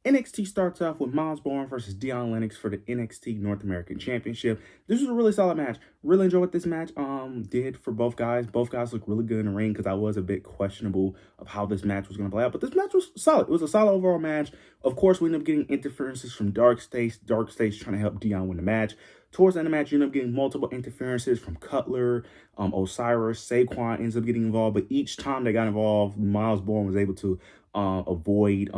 NXT starts off with Miles Bourne versus Dion Lennox for the NXT North American Championship. This was a really solid match. Really enjoyed what this match did for both guys. Both guys look really good in the ring because I was a bit questionable of how this match was going to play out. But this match was solid. It was a solid overall match. Of course, we ended up getting interferences from Dark Stace. Dark Stace trying to help Dion win the match. Towards the end of the match, you end up getting multiple interferences from Cutler, Osiris, Saquon ends up getting involved. But each time they got involved, Miles Bourne was able to avoid,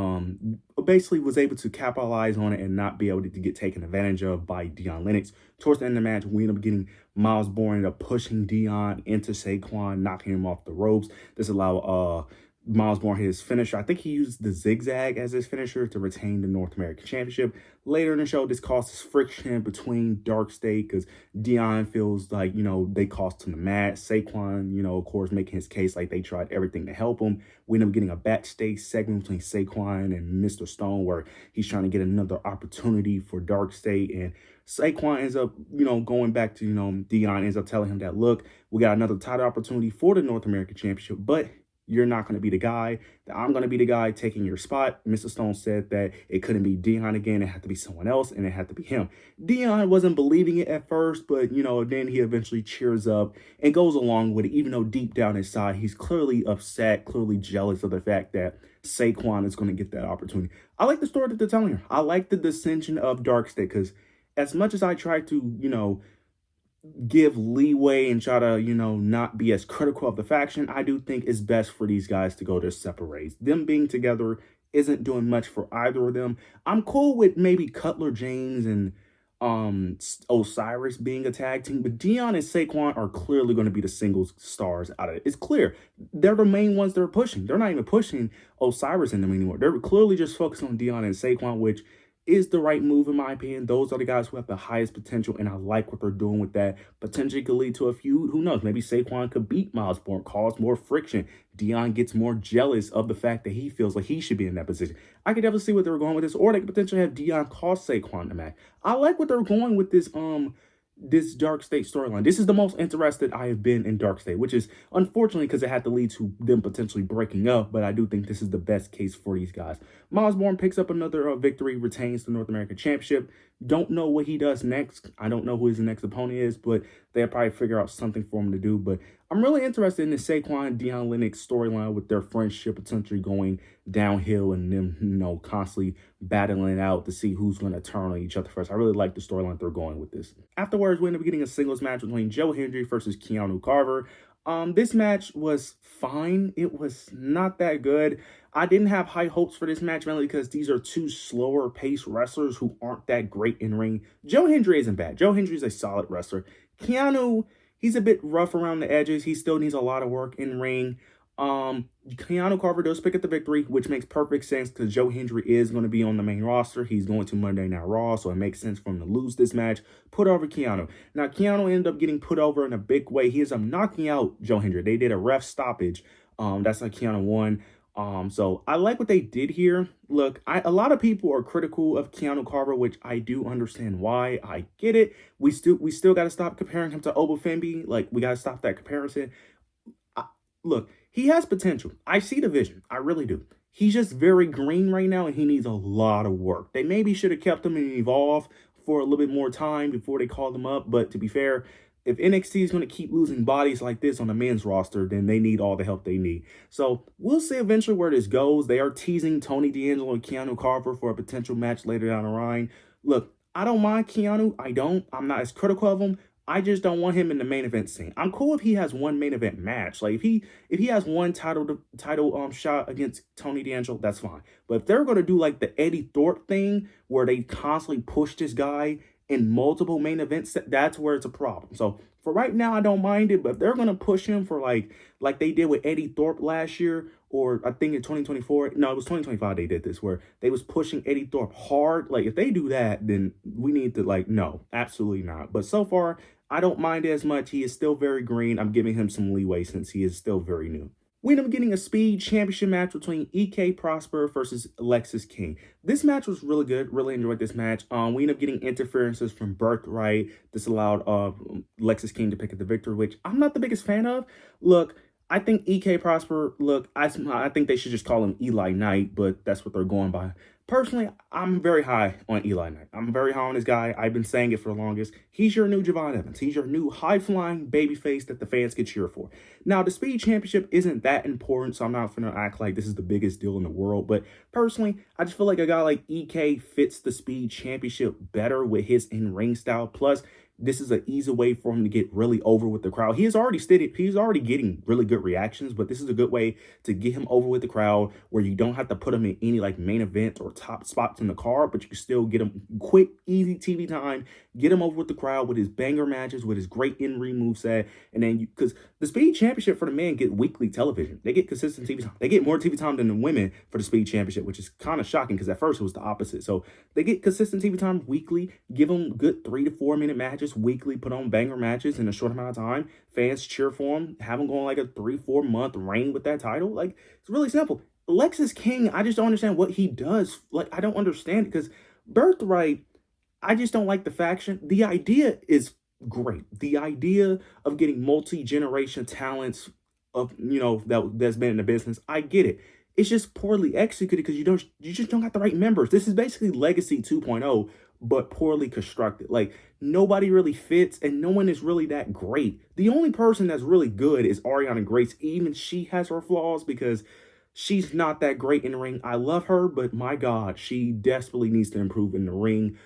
basically was able to capitalize on it and not be able to get taken advantage of by Dion Lennox. Towards the end of the match, we end up getting Miles Bourne end up pushing Dion into Saquon, knocking him off the ropes. This allowed Miles Bourne his finisher. I think he used the zigzag as his finisher to retain the North American Championship. Later in the show, this causes friction between Dark State because Dion feels like, they cost him the match. Saquon, of course, making his case like they tried everything to help him. We end up getting a backstage segment between Saquon and Mr. Stone where he's trying to get another opportunity for Dark State. And Saquon ends up, going back to, Dion ends up telling him that, look, we got another title opportunity for the North American Championship, but you're not going to be the guy, that I'm going to be the guy taking your spot. Mr. Stone said that it couldn't be Dion again. It had to be someone else, and it had to be him. Dion wasn't believing it at first, but, then he eventually cheers up and goes along with it, even though deep down inside, he's clearly upset, clearly jealous of the fact that Saquon is going to get that opportunity. I like the story that they're telling here. I like the dissension of Darkstick, because as much as I try to, give leeway and try to, not be as critical of the faction, I do think it's best for these guys to go their separate ways. Them being together isn't doing much for either of them. I'm cool with maybe Cutler James and Osiris being a tag team, but Dion and Saquon are clearly going to be the singles stars out of it. It's clear. They're the main ones they're pushing. They're not even pushing Osiris in them anymore. They're clearly just focused on Dion and Saquon, which is the right move in my opinion. Those are the guys who have the highest potential, and I like what they're doing with that. Potentially could lead to a feud. Who knows? Maybe Saquon could beat Miles Bourne, cause more friction. Dion gets more jealous of the fact that he feels like he should be in that position. I could definitely see what they were going with this, or they could potentially have Dion cost Saquon the match. I like what they're going with this Dark State storyline. This is the most interested I have been in Dark State, which is unfortunately because it had to lead to them potentially breaking up, but I do think this is the best case for these guys. Miles Bourne picks up another victory, retains the North American Championship. Don't know what he does next. I don't know who his next opponent is, but they'll probably figure out something for him to do. But I'm really interested in the Saquon Dion Lennox storyline with their friendship potentially going downhill and them, constantly battling out to see who's going to turn on each other first. I really like the storyline they're going with this. Afterwards, we end up getting a singles match between Joe Hendry versus Keanu Carver. This match was fine. It was not that good. I didn't have high hopes for this match, mainly because these are two slower paced wrestlers who aren't that great in ring. Joe Hendry isn't bad. Joe Hendry is a solid wrestler. Keanu, he's a bit rough around the edges. He still needs a lot of work in ring. Keanu Carver does pick up the victory, which makes perfect sense because Joe Hendry is going to be on the main roster. He's going to Monday Night Raw, so it makes sense for him to lose this match. Put over Keanu. Now, Keanu ended up getting put over in a big way. He ends up knocking out Joe Hendry. They did a ref stoppage. That's how Keanu won. So I like what they did here. Look, a lot of people are critical of Keanu Carver, which I do understand why. I get it. We still got to stop comparing him to Oba Femi. Like, we got to stop that comparison. Look, he has potential. I see the vision. I really do. He's just very green right now, and he needs a lot of work. They maybe should have kept him and evolve for a little bit more time before they called him up. But to be fair, if NXT is going to keep losing bodies like this on the men's roster, then they need all the help they need. So we'll see eventually where this goes. They are teasing Tony D'Angelo and Keanu Carver for a potential match later down the line. Look, I don't mind Keanu. I'm not as critical of him. I just don't want him in the main event scene. I'm cool if he has one main event match. Like if he has one title shot against Tony D'Angelo, that's fine. But if they're gonna do like the Eddie Thorpe thing where they constantly push this guy in multiple main events, that's where it's a problem. So for right now, I don't mind it. But if they're gonna push him for like they did with Eddie Thorpe last year, or I think in 2024, no, it was 2025 they did this, where they was pushing Eddie Thorpe hard. Like, if they do that, then we need to, no, absolutely not. But so far, I don't mind it as much. He is still very green. I'm giving him some leeway since he is still very new. We end up getting a speed championship match between EK Prosper versus Lexis King. This match was really good. Really enjoyed this match. We end up getting interferences from Birthright. This allowed Lexis King to pick up the victory, which I'm not the biggest fan of. Look, I think EK Prosper, I think they should just call him Eli Knight, but that's what they're going by. personally, I'm very high on Eli Knight. I'm very high on this guy. I've been saying it for the longest. He's your new Javon Evans. He's your new high-flying babyface that the fans can cheer for. Now, the Speed Championship isn't that important, so I'm not going to act like this is the biggest deal in the world. But personally, I just feel like a guy like EK fits the Speed Championship better with his in-ring style. Plus, this is an easy way for him to get really over with the crowd. He's already getting really good reactions, but this is a good way to get him over with the crowd where you don't have to put him in any like main events or top spots in the card, but you can still get him quick, easy TV time, get him over with the crowd with his banger matches, with his great in-ring moveset. And then because the Speed Championship for the men get weekly television. They get consistent TV time. They get more TV time than the women for the Speed Championship, which is kind of shocking because at first it was the opposite. So they get consistent TV time weekly, give them good 3 to 4 minute matches weekly, put on banger matches in a short amount of time. Fans cheer for them, have them going like a 3-4 month reign with that title. Like, it's really simple. Lexis King, I just don't understand what he does. Like, I don't understand it because Birthright, I just don't like the faction. The idea is great. The idea of getting multi-generation talents of, that's been in the business, I get it. It's just poorly executed because you just don't got the right members. This is basically Legacy 2.0, but poorly constructed. Like, nobody really fits and no one is really that great. The only person that's really good is Ariana Grace. Even she has her flaws because she's not that great in the ring. I love her, but my God, she desperately needs to improve in the ring.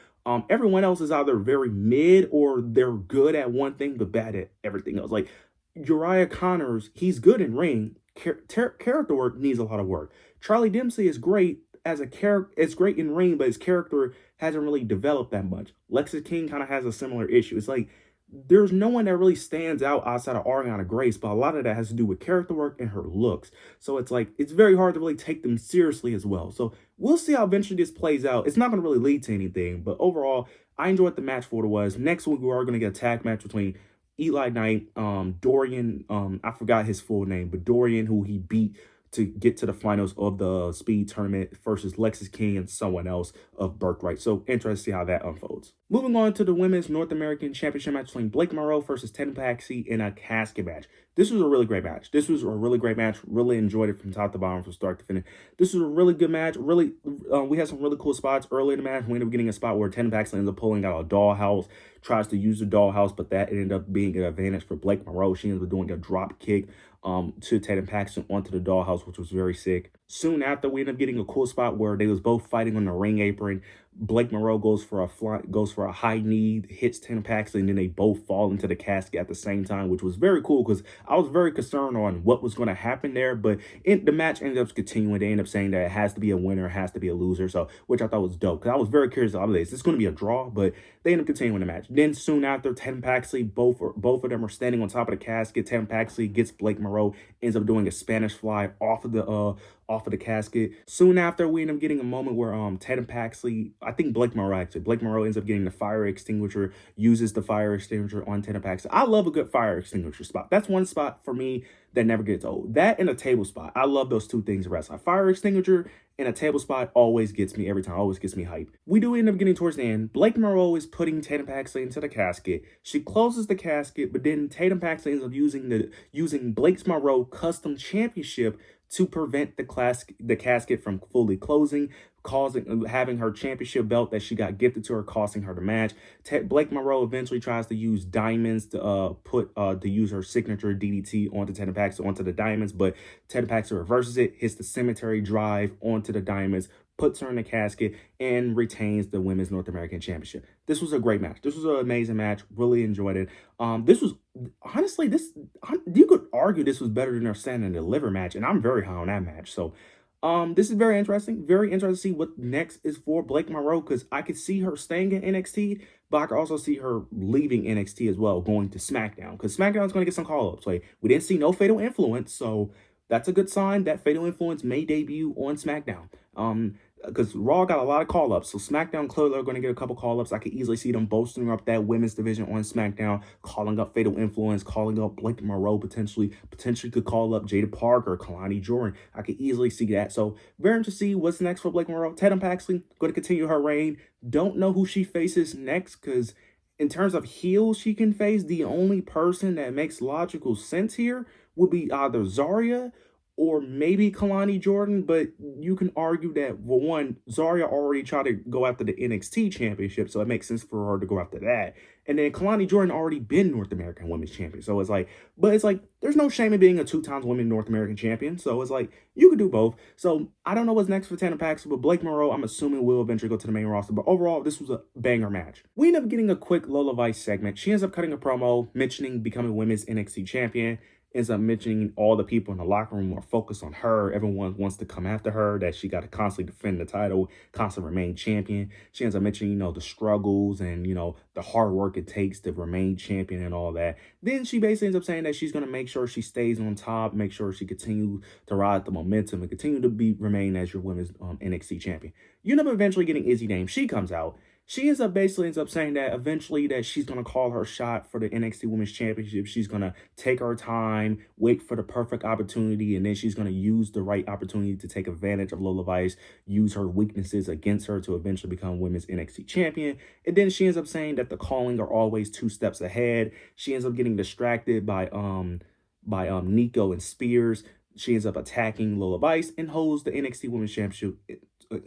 Everyone else is either very mid or they're good at one thing but bad at everything else. Like Uriah Connors, he's good in ring. Character work needs a lot of work. Charlie Dempsey is great as a character. It's great in ring, but his character hasn't really developed that much. Lexis King kind of has a similar issue. It's like there's no one that really stands out outside of Ariana Grace, but a lot of that has to do with character work and her looks. So it's like it's very hard to really take them seriously as well. So we'll see how eventually this plays out. It's not going to really lead to anything, but overall, I enjoyed the match for what it was. Next week, we are going to get a tag match between Eli Knight, Dorian, I forgot his full name, but Dorian, who he beat to get to the finals of the Speed Tournament versus Lexis King and someone else of Birthright. So interested to see how that unfolds. Moving on to the Women's North American Championship match between Blake Monroe versus Tatum Paxley in a casket match. This was a really great match. Really enjoyed it from top to bottom, from start to finish. This was a really good match. We had some really cool spots early in the match. We ended up getting a spot where Tatum Paxley ends up pulling out a dollhouse, tries to use the dollhouse, but that ended up being an advantage for Blake Monroe. She ended up doing a drop kick to Tatum Paxley onto the dollhouse, which was very sick. Soon after, we ended up getting a cool spot where they was both fighting on the ring apron. Blake Monroe goes for a high knee, hits Tatum Paxley, and then they both fall into the casket at the same time, which was very cool because I was very concerned on what was going to happen there. But the match ended up continuing. They ended up saying that it has to be a winner, it has to be a loser, so which I thought was dope because I was very curious. Is this going to be a draw? But they ended up continuing the match. Then soon after, Tatum Paxley, both of them are standing on top of the casket. Tatum Paxley gets Blake Monroe, ends up doing a Spanish fly off of the casket. Soon after, we end up getting a moment where Tatum Paxley, I think Blake Monroe ends up getting the fire extinguisher, uses the fire extinguisher on Tatum Paxley. I love a good fire extinguisher spot. That's one spot for me that never gets old. That and a table spot. I love those two things in wrestling. A fire extinguisher and a table spot always gets me every time, always gets me hyped. We do end up getting towards the end. Blake Monroe is putting Tatum Paxley into the casket. She closes the casket, but then Tatum Paxley ends up using Blake Monroe custom championship to prevent the casket from fully closing, having her championship belt that she got gifted to her, costing her the match. Blake Monroe eventually tries to use diamonds to use her signature DDT onto Tatum Paxley onto the diamonds, but Tatum Paxley reverses it, hits the cemetery drive onto the diamonds, puts her in the casket, and retains the Women's North American Championship. This was a great match. This was an amazing match. Really enjoyed it. This was, honestly, you could argue this was better than their Stand and Deliver match, and I'm very high on that match. So, this is very interesting. Very interesting to see what next is for Blake Monroe, because I could see her staying in NXT, but I could also see her leaving NXT as well, going to SmackDown, because SmackDown is going to get some call-ups. Like, we didn't see no Fatal Influence, so that's a good sign that Fatal Influence may debut on SmackDown. Because Raw got a lot of call-ups, so SmackDown clearly are going to get a couple call-ups. I could easily see them bolstering up that women's division on SmackDown, calling up Fatal Influence, calling up Blake Monroe, potentially could call up Jada Parker, Kalani Jordan. I could easily see that. So very interested to see what's next for Blake Monroe. Tatum Paxley going to continue her reign. Don't know who she faces next, because in terms of heels she can face, the only person that makes logical sense here would be either Zaria or maybe Kalani Jordan, but you can argue that, well, one, Zaria already tried to go after the NXT championship, so it makes sense for her to go after that. And then Kalani Jordan already been North American Women's Champion. So it's like, but it's like, there's no shame in being a 2 times women North American champion. So it's like, you could do both. So I don't know what's next for Tana Paxton, but Blake Monroe, I'm assuming will eventually go to the main roster. But overall, this was a banger match. We end up getting a quick Lola Vice segment. She ends up cutting a promo, mentioning becoming women's NXT champion. Ends up mentioning all the people in the locker room are focused on her. Everyone wants to come after her, that she got to constantly defend the title, constantly remain champion. She ends up mentioning, the struggles and, the hard work it takes to remain champion and all that. Then she basically ends up saying that she's going to make sure she stays on top, make sure she continues to ride the momentum and continue to remain as your women's NXT champion. You end up eventually getting Izzy Dame. She comes out. She ends up saying that eventually that she's going to call her shot for the NXT Women's Championship. She's going to take her time, wait for the perfect opportunity, and then she's going to use the right opportunity to take advantage of Lola Vice, use her weaknesses against her to eventually become Women's NXT Champion. And then she ends up saying that the calling are always 2 steps ahead. She ends up getting distracted by Nico and Spears. She ends up attacking Lola Vice and holds the NXT Women's Championship.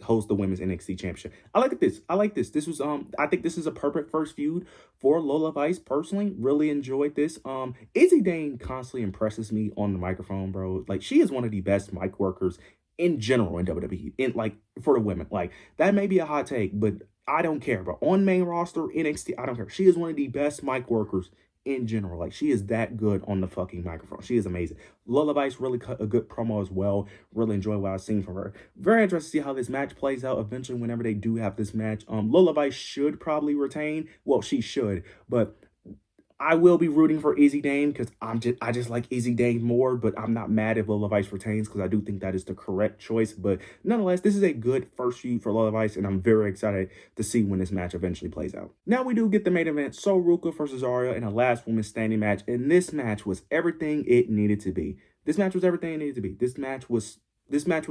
Host the Women's NXT Championship. I like this. This was I think this is a perfect first feud for Lola Vice. Personally, really enjoyed this. Izzy Dane constantly impresses me on the microphone, bro. Like, she is one of the best mic workers in general in WWE. In, like, for the women. Like, that may be a hot take, but I don't care. But on main roster, NXT, I don't care. She is one of the best mic workers in general. Like, she is that good on the fucking microphone. She is amazing. Lola Vice really cut a good promo as well. Really enjoy what I've seen from her. Very interested to see how this match plays out eventually whenever they do have this match. Lola Vice should probably retain. Well, she should, but I will be rooting for Izzy Dame because I just like Izzy Dame more, but I'm not mad if Lola Vice retains because I do think that is the correct choice. But nonetheless, this is a good first feud for Lola Vice, and I'm very excited to see when this match eventually plays out. Now we do get the main event, Ruca versus Zaria in a last woman standing match, and this match was everything it needed to be. This match was everything it needed to be. This match was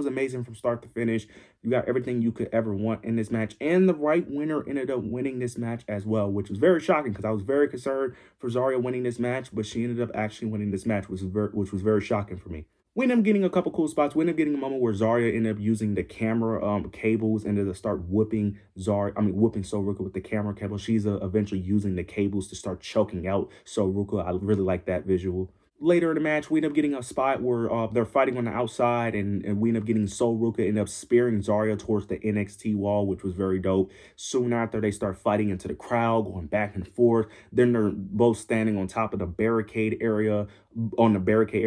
amazing from start to finish. You got everything you could ever want in this match. And the right winner ended up winning this match as well, which was very shocking because I was very concerned for Zaria winning this match, but she ended up actually winning this match, which was very shocking for me. We ended up getting a couple cool spots. We ended up getting a moment where Zaria ended up using the camera cables and to start whooping Ruca with the camera cable. She's eventually using the cables to start choking out Ruca. I really like that visual. Later in the match, we end up getting a spot where they're fighting on the outside, and we end up getting Ruca end up spearing Zaria towards the NXT wall, which was very dope. Soon after, they start fighting into the crowd, going back and forth. Then they're both standing on top of the barricade area, on the barricade.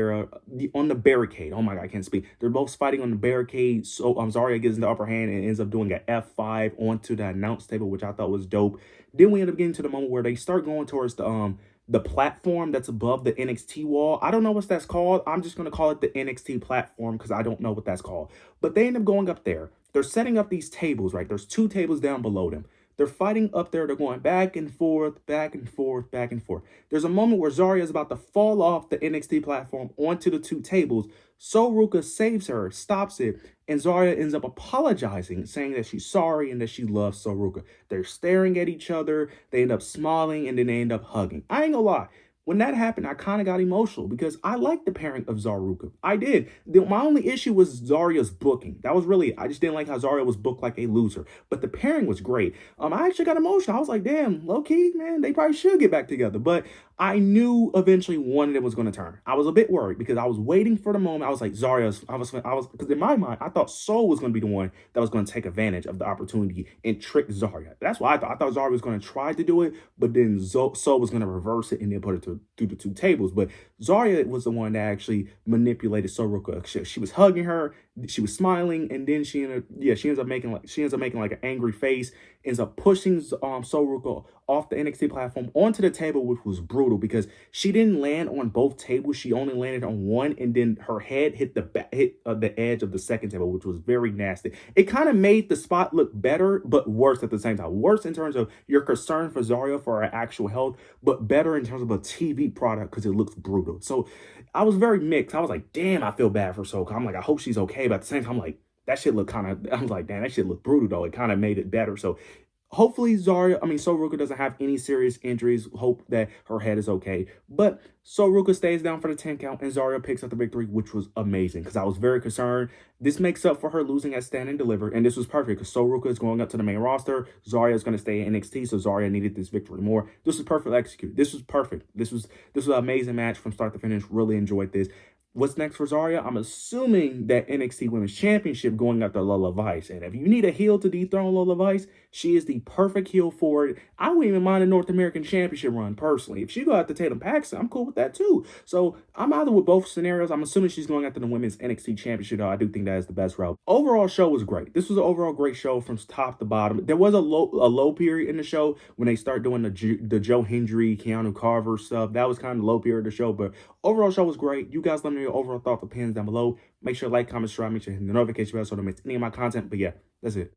Oh my God, I can't speak. They're both fighting on the barricade. So Zaria gets the upper hand and ends up doing an F5 onto the announce table, which I thought was dope. Then we end up getting to the moment where they start going towards the platform that's above the NXT wall. I don't know what that's called. I'm just going to call it the NXT platform because I don't know what that's called. But they end up going up there. They're setting up these tables, right? There's 2 tables down below them. They're fighting up there. They're going back and forth, back and forth, back and forth. There's a moment where Zaria is about to fall off the NXT platform onto the 2 tables. Ruca saves her, stops it, and Zaria ends up apologizing, saying that she's sorry and that she loves Ruca. They're staring at each other. They end up smiling, and then they end up hugging. I ain't gonna lie. When that happened, I kind of got emotional because I liked the pairing of Ruca. I did. My only issue was Zaria's booking. That was really, I just didn't like how Zaria was booked like a loser. But the pairing was great. I actually got emotional. I was like, damn, low key, man, they probably should get back together. But I knew eventually one of them was going to turn. I was a bit worried because I was waiting for the moment. I was like, because in my mind, I thought Soul was going to be the one that was going to take advantage of the opportunity and trick Zaria. That's what I thought. I thought Zaria was going to try to do it, but then Soul was going to reverse it and then put it through the 2 tables. But Zaria was the one that actually manipulated Ruca. She was hugging her, she was smiling, and then she ends up making like an angry face, ends up pushing Ruca off the NXT platform onto the table, which was brutal because she didn't land on both tables. She only landed on one, and then her head hit the edge of the second table, which was very nasty. It kind of made the spot look better, but worse at the same time. Worse in terms of your concern for Zaria for her actual health, but better in terms of a TV product because it looks brutal. So I was very mixed. I was like, damn, I feel bad for Soka. I'm like, I hope she's okay. But at the same time, I'm like, that shit looked I was like, damn, that shit looked brutal though. It kind of made it better. So Hopefully So Ruca doesn't have any serious injuries. Hope that her head is okay. But So Ruca stays down for the 10 count and Zaria picks up the victory, which was amazing because I was very concerned. This makes up for her losing at Stand and Deliver, and this was perfect because So Ruca is going up to the main roster. Zaria is going to stay in NXT, so Zaria needed this victory more. This was perfect execute. This was perfect. This was an amazing match from start to finish. Really enjoyed this. What's next for Zaria? I'm assuming that NXT Women's Championship going after Lola Vice. And if you need a heel to dethrone Lola Vice, she is the perfect heel for it. I wouldn't even mind a North American Championship run, personally. If she go after Tatum Paxton, I'm cool with that too. So I'm either with both scenarios. I'm assuming she's going after the Women's NXT Championship, though. I do think that is the best route. Overall show was great. This was an overall great show from top to bottom. There was a low period in the show when they start doing the Joe Hendry, Keanu Carver stuff. That was kind of the low period of the show, but overall show was great. You guys let me know your overall thoughts, opinions down below. Make sure to like, comment, subscribe, make sure to hit the notification bell so don't miss any of my content. But yeah, that's it.